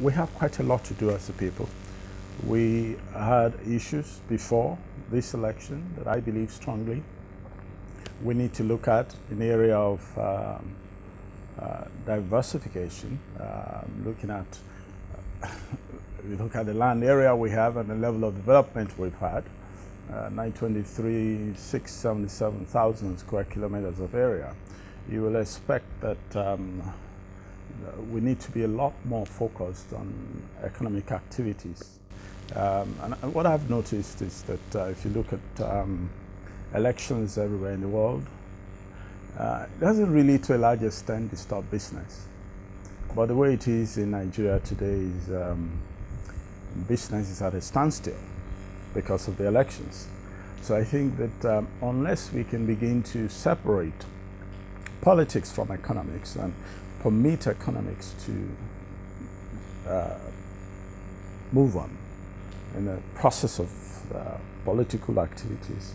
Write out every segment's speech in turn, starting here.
we have quite a lot to do as a people. We had issues before this election that I believe strongly we need to look at in the area of diversification, looking at we look at the land area we have and the level of development we've had. 923,677,000 square kilometers of area. You will expect that we need to be a lot more focused on economic activities. And what I've noticed is that if you look at elections everywhere in the world, it doesn't really to a large extent disturb business. But the way it is in Nigeria today is business is at a standstill because of the elections. So I think that unless we can begin to separate politics from economics and permit economics to move on in the process of political activities,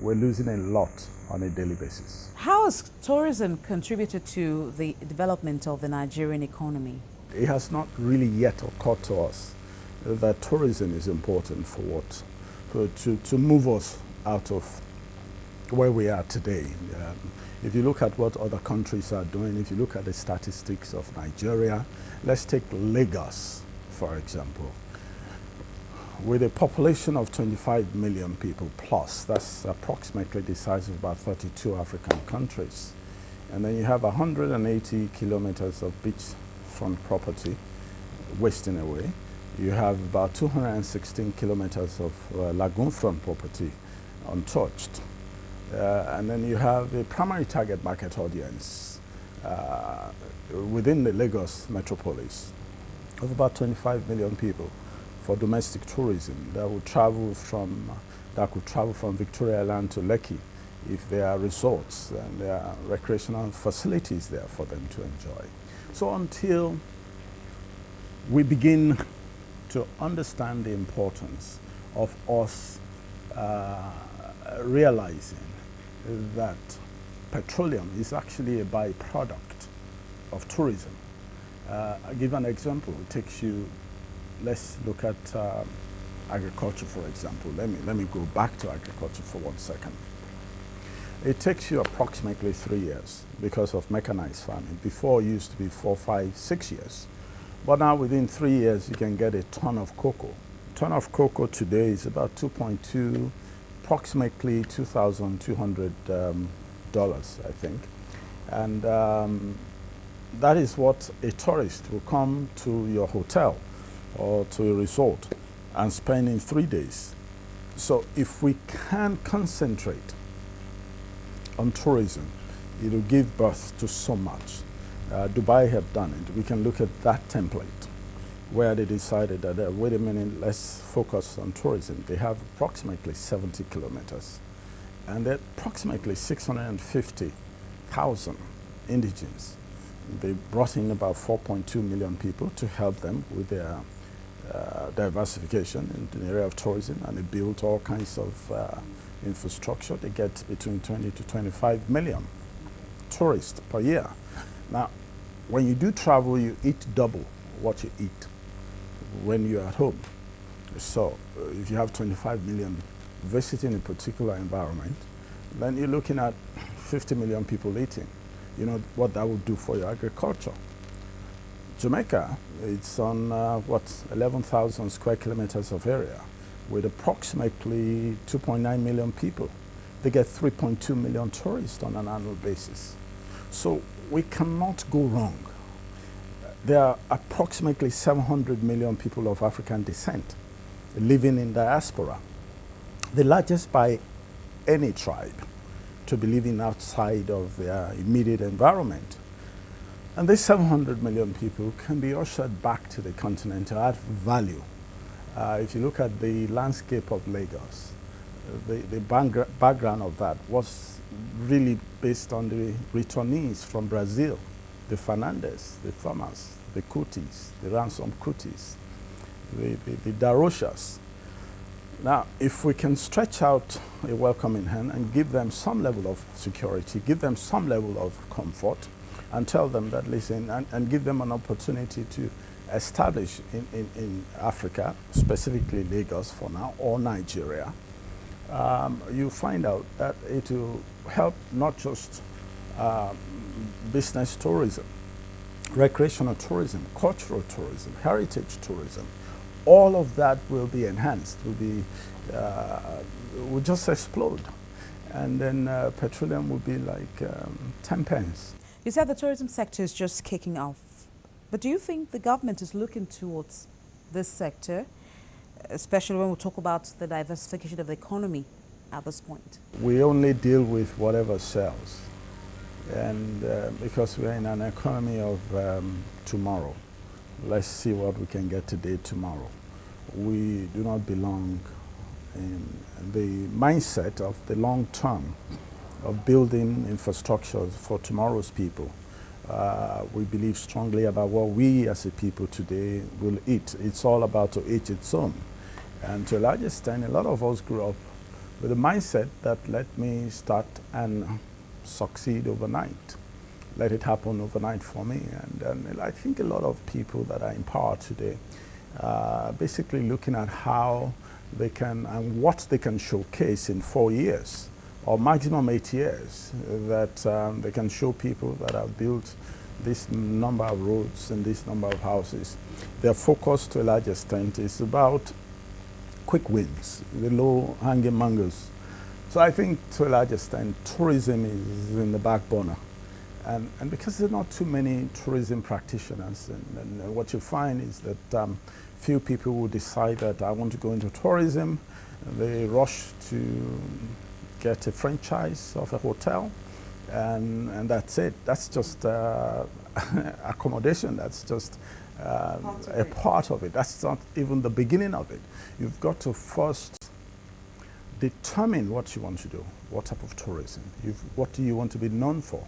we're losing a lot on a daily basis. How has tourism contributed to the development of the Nigerian economy? It has not really yet occurred to us that tourism is important to move us out of where we are today. If you look at what other countries are doing, if you look at the statistics of Nigeria, let's take Lagos, for example. With a population of 25 million people plus, that's approximately the size of about 32 African countries. And then you have 180 kilometers of beachfront property wasting away. You have about 216 kilometers of lagoon front property untouched. And then you have a primary target market audience within the Lagos metropolis of about 25 million people for domestic tourism that could travel from Victoria Island to Lekki if there are resorts and there are recreational facilities there for them to enjoy. So until we begin to understand the importance of us realizing that petroleum is actually a byproduct of tourism. I'll give an example. It takes you, let's look at agriculture, for example. Let me go back to agriculture for 1 second. It takes you approximately 3 years because of mechanized farming. Before it used to be 4, 5, 6 years. But now within 3 years, you can get a ton of cocoa. A ton of cocoa today is about 2.2, approximately $2,200, I think. And that is what a tourist will come to your hotel or to a resort and spend in 3 days. So if we can concentrate on tourism, it will give birth to so much. Dubai have done it. We can look at that template where they decided that, wait a minute, let's focus on tourism. They have approximately 70 kilometers and they're approximately 650,000 indigenes. They brought in about 4.2 million people to help them with their diversification in the area of tourism, and they built all kinds of infrastructure. They get between 20 to 25 million tourists per year. Now, when you do travel, you eat double what you eat when you're at home. So if you have 25 million visiting a particular environment, then you're looking at 50 million people eating. You know what that would do for your agriculture. Jamaica, it's on 11,000 square kilometers of area with approximately 2.9 million people. They get 3.2 million tourists on an annual basis. So we cannot go wrong. There are approximately 700 million people of African descent living in diaspora, the largest by any tribe to be living outside of their immediate environment. And these 700 million people can be ushered back to the continent to add value. If you look at the landscape of Lagos, the background of that was really based on the returnees from Brazil, the Fernandes, the Thomas, the Kutis, the Ransom Kutis, the Daroshas. Now, if we can stretch out a welcoming hand and give them some level of security, give them some level of comfort, and tell them that, listen, and give them an opportunity to establish in Africa, specifically Lagos for now, or Nigeria, you find out that it will help not just business tourism, recreational tourism, cultural tourism, heritage tourism. All of that will be enhanced, will just explode. And then petroleum will be like 10 pence. You said the tourism sector is just kicking off. But do you think the government is looking towards this sector, especially when we talk about the diversification of the economy at this point? We only deal with whatever sells. And because we're in an economy of tomorrow, let's see what we can get today, tomorrow. We do not belong in the mindset of the long term of building infrastructure for tomorrow's people. We believe strongly about what we as a people today will eat. It's all about to eat its own. And to a large extent, a lot of us grew up with a mindset that let me start and succeed overnight. Let it happen overnight for me. And I think a lot of people that are in power today basically looking at how they can and what they can showcase in 4 years or maximum 8 years, that they can show people that have built this number of roads and this number of houses. Their focus to a large extent is about quick wins, the low hanging mangoes. So I think to a large extent tourism is in the back burner. And because there are not too many tourism practitioners, and what you find is that few people will decide that I want to go into tourism. They rush to get a franchise of a hotel, and that's it. That's just accommodation. That's just a part of it. That's not even the beginning of it. You've got to first determine what you want to do, what type of tourism. What do you want to be known for?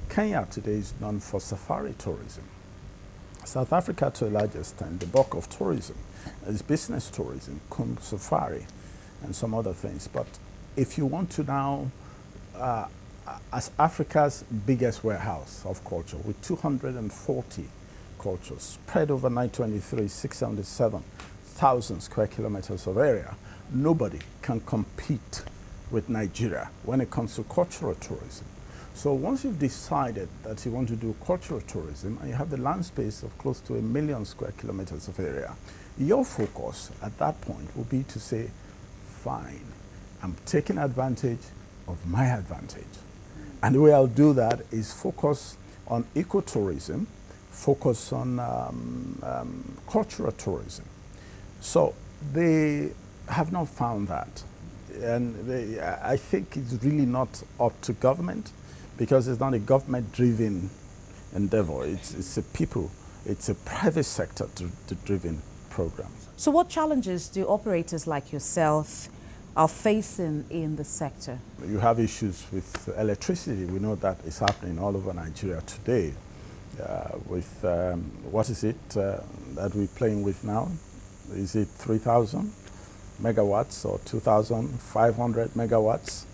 Kenya today is known for safari tourism. South Africa, to a large extent, the bulk of tourism is business tourism, safari, and some other things. But if you want to now, as Africa's biggest warehouse of culture, with 240 cultures spread over 923, 677,000 square kilometers of area, nobody can compete with Nigeria when it comes to cultural tourism. So once you've decided that you want to do cultural tourism and you have the land space of close to 1 million square kilometers of area, your focus at that point will be to say, fine, I'm taking advantage of my advantage. And the way I'll do that is focus on ecotourism, focus on cultural tourism. So they have not found that. And I think it's really not up to government, because it's not a government-driven endeavor. It's a private sector driven program. So what challenges do operators like yourself are facing in the sector? You have issues with electricity. We know that is happening all over Nigeria today. With what is it that we're playing with now? Is it 3,000 megawatts or 2,500 megawatts?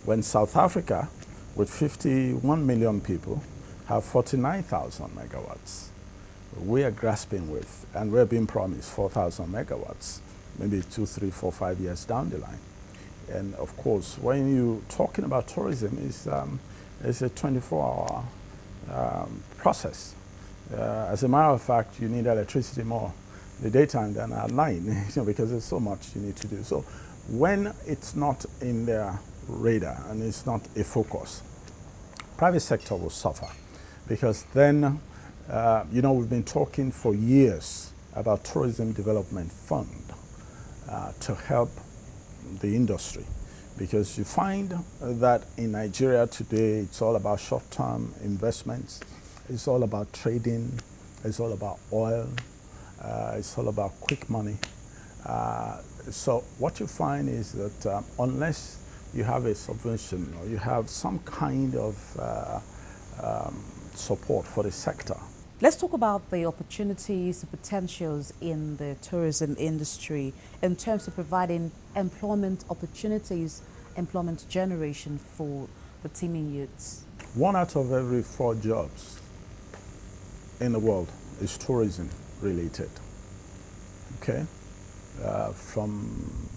When South Africa, with 51 million people, have 49,000 megawatts. We are grasping with, and we're being promised 4,000 megawatts, maybe 2, 3, 4, 5 years down the line. And of course, when you're talking about tourism, it's a 24-hour process. As a matter of fact, you need electricity more in the daytime than at night, because there's so much you need to do. So when it's not in their radar and it's not a focus, private sector will suffer, because then we've been talking for years about tourism development fund to help the industry, because you find that in Nigeria today it's all about short-term investments, it's all about trading, it's all about oil, it's all about quick money. So what you find is that unless you have a subvention or you have some kind of support for the sector. Let's talk about the opportunities, the potentials in the tourism industry in terms of providing employment opportunities, employment generation for the teeming youths. 1 out of every 4 jobs in the world is tourism related. Okay? From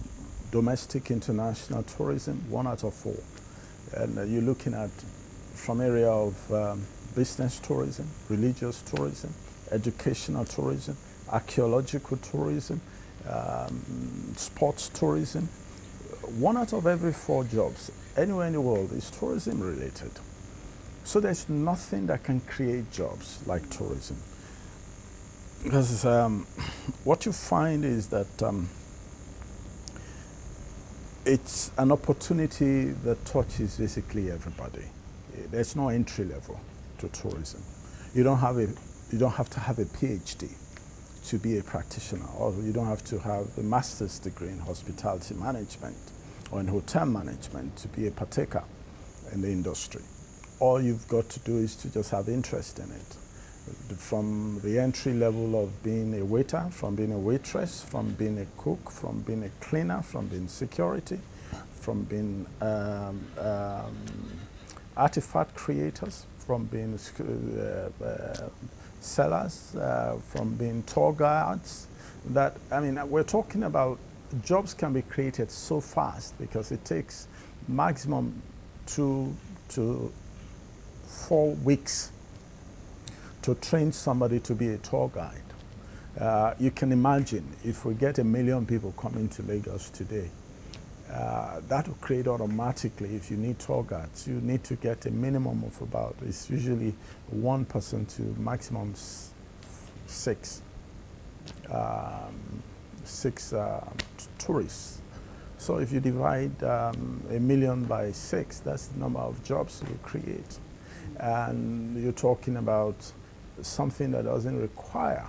domestic, international tourism, 1 out of 4. And you're looking at from area of business tourism, religious tourism, educational tourism, archaeological tourism, sports tourism. 1 out of every 4 jobs anywhere in the world is tourism related. So there's nothing that can create jobs like tourism. Because what you find is that it's an opportunity that touches basically everybody. There's no entry level to tourism. You don't have to have a PhD to be a practitioner, or you don't have to have a master's degree in hospitality management or in hotel management to be a partaker in the industry. All you've got to do is to just have interest in it. From the entry level of being a waiter, from being a waitress, from being a cook, from being a cleaner, from being security, from being artifact creators, from being sellers, from being tour guides. We're talking about jobs can be created so fast because it takes maximum 2 to 4 weeks to train somebody to be a tour guide. You can imagine if we get 1 million people coming to Lagos today, that will create automatically, if you need tour guides, you need to get a minimum of about, it's usually 1 person to maximum 6 tourists. So if you divide 1 million by 6, that's the number of jobs you create. And you're talking about something that doesn't require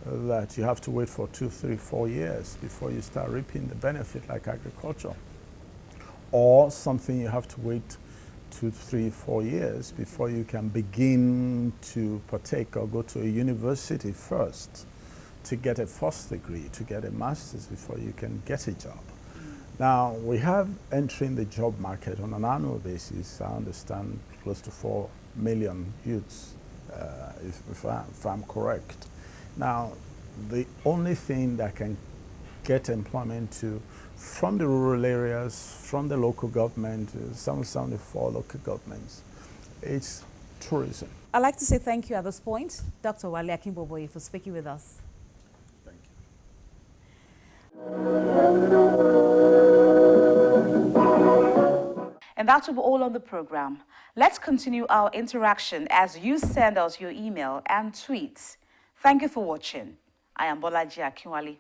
that you have to wait for 2, 3, 4 years before you start reaping the benefit like agriculture. Or something you have to wait 2, 3, 4 years before you can begin to partake or go to a university first to get a first degree, to get a master's before you can get a job. Now, we have entering the job market on an annual basis, I understand, close to 4 million youths, if I'm correct. Now, the only thing that can get employment from the rural areas, from the local government, 74 local governments, is tourism. I'd like to say thank you at this point, Dr. Wale Akinboboye, for speaking with us. Thank you. And that will be all on the program. Let's continue our interaction as you send us your email and tweets. Thank you for watching. I am Bolaji Akinwale.